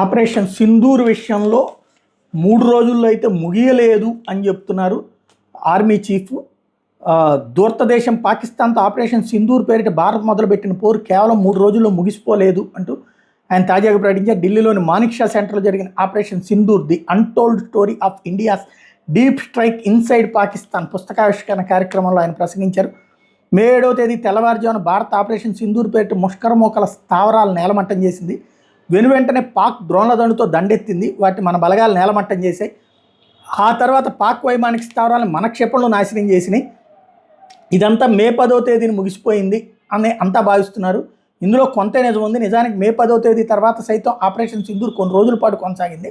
Operation Sindoor విషయంలో 3 రోజుల్లో అయితే ముగియలేదు అని చెప్తున్నారు ఆర్మీ చీఫ్. దూరదేశం పాకిస్తాన్తో ఆపరేషన్ సింధూర్ పేరిట భారత్ మొదలుపెట్టిన పోరు కేవలం 3 రోజుల్లో ముగిసిపోలేదు అంటూ ఆయన తాజాగా ప్రకటించారు. ఢిల్లీలోని మానిక్ షా సెంటర్లో జరిగిన operation Sindoor the untold story of India's deep strike inside Pakistan పుస్తకావిష్కరణ కార్యక్రమంలో ఆయన ప్రసంగించారు. మే 7వ తేదీ తెల్లవారుజామున భారత్ ఆపరేషన్ సింధూర్ పేరిట ముష్కరమోకల స్థావరాలు నేలమట్టం చేసింది. వెనువెంటనే పాక్ డ్రోన్ల దండుతో దండెత్తింది. వాటి మన బలగాలు నేలమట్టం చేశాయి. ఆ తర్వాత పాక్ వైమానిక స్థావరాలను మన క్షేపంలో నాశనం చేసినాయి. ఇదంతా మే 10వ తేదీని ముగిసిపోయింది అని అంతా భావిస్తున్నారు. ఇందులో కొంత నిజం ఉంది. నిజానికి మే 10వ తేదీ తర్వాత సైతం ఆపరేషన్ సింధూర్ కొన్ని రోజుల పాటు కొనసాగింది.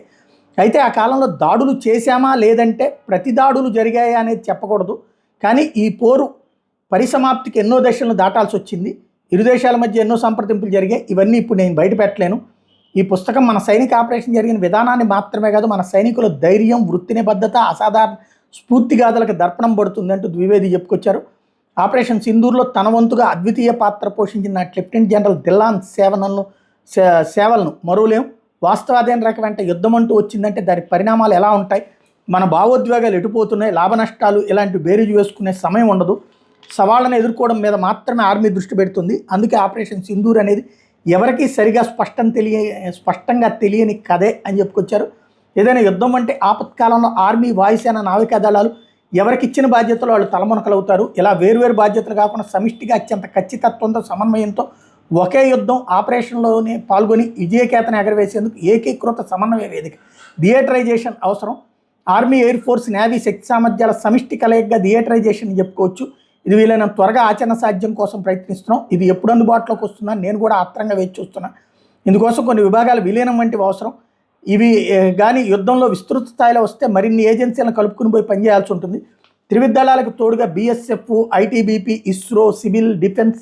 అయితే ఆ కాలంలో దాడులు చేశామా లేదంటే ప్రతి దాడులు జరిగాయా అనేది చెప్పకూడదు. కానీ ఈ పోరు పరిసమాప్తికి ఎన్నో దశలను దాటాల్సి వచ్చింది. ఇరు దేశాల మధ్య ఎన్నో సంప్రదింపులు జరిగాయి. ఇవన్నీ ఇప్పుడు నేను బయట పెట్టలేను. ఈ పుస్తకం మన సైనిక ఆపరేషన్ జరిగిన విధానాన్ని మాత్రమే కాదు, మన సైనికుల ధైర్యం, వృత్తి నిబద్ధత, అసాధారణ స్ఫూర్తిగాథలకు దర్పణం పడుతుందంటూ ద్వివేది చెప్పుకొచ్చారు. ఆపరేషన్ సింధూర్లో తన వంతుగా అద్వితీయ పాత్ర పోషించిన లెఫ్టినెంట్ జనరల్ దిల్లాన్ సేవలను మరువలేం. వాస్తవాధీన రకం వెంట యుద్ధం అంటూ వచ్చిందంటే దాని పరిణామాలు ఎలా ఉంటాయి, మన భావోద్వేగాలు ఎటుపోతున్నాయి, లాభ నష్టాలు ఇలాంటి బేరీజు వేసుకునే సమయం ఉండదు. సవాళ్ళను ఎదుర్కోవడం మీద మాత్రమే ఆర్మీ దృష్టి పెడుతుంది. అందుకే ఆపరేషన్ సింధూర్ అనేది ఎవరికీ సరిగా స్పష్టంగా తెలియని కథే అని చెప్పుకొచ్చారు. ఏదైనా యుద్ధం అంటే ఆపత్కాలంలో ఆర్మీ, వాయుసేన, నావికా దళాలు ఎవరికి ఇచ్చిన బాధ్యతలు వాళ్ళు తలమునకలవుతారు. ఇలా వేరువేరు బాధ్యతలు కాకుండా సమిష్టిగా అత్యంత ఖచ్చితత్వంతో, సమన్వయంతో ఒకే యుద్ధం ఆపరేషన్లోనే పాల్గొని విజయకేతన ఎగరవేసేందుకు ఏకీకృత సమన్వయ వేదిక థియేటరైజేషన్ అవసరం. ఆర్మీ, ఎయిర్ ఫోర్స్, నేవీ శక్తి సామర్థ్యాల సమిష్టి కలయికగా థియేటరైజేషన్ చెప్పుకోవచ్చు. ఇది వీలైనంత త్వరగా ఆచరణ సాధ్యం కోసం ప్రయత్నిస్తున్నాం. ఇది ఎప్పుడు అందుబాటులోకి వస్తుందని నేను కూడా ఆత్రంగా వేచి చూస్తున్నాను. ఇందుకోసం కొన్ని విభాగాల విలీనం వంటివి అవసరం. ఇవి కానీ యుద్ధంలో విస్తృత స్థాయిలో వస్తే మరిన్ని ఏజెన్సీలను కలుపుకుని పోయి పనిచేయాల్సి ఉంటుంది. త్రివిధ దళాలకు తోడుగా BSF, ITBP, ISRO, civil defence,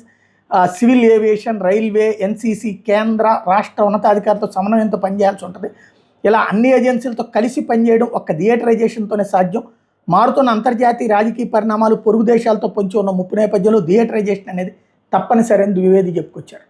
civil aviation, railway, NCC, కేంద్ర రాష్ట్ర ఉన్నతాధికారులతో సమన్వయంతో పనిచేయాల్సి ఉంటుంది. ఇలా అన్ని ఏజెన్సీలతో కలిసి పనిచేయడం ఒక్క థియేటరైజేషన్తోనే సాధ్యం. మారుతున్న అంతర్జాతీయ రాజకీయ పరిణామాలు, పొరుగు దేశాలతో పొంచి ఉన్న ముప్పు నేపథ్యంలో థియేటరైజేషన్ అనేది తప్పనిసరి అని ద్వివేది చెప్పుకొచ్చారు.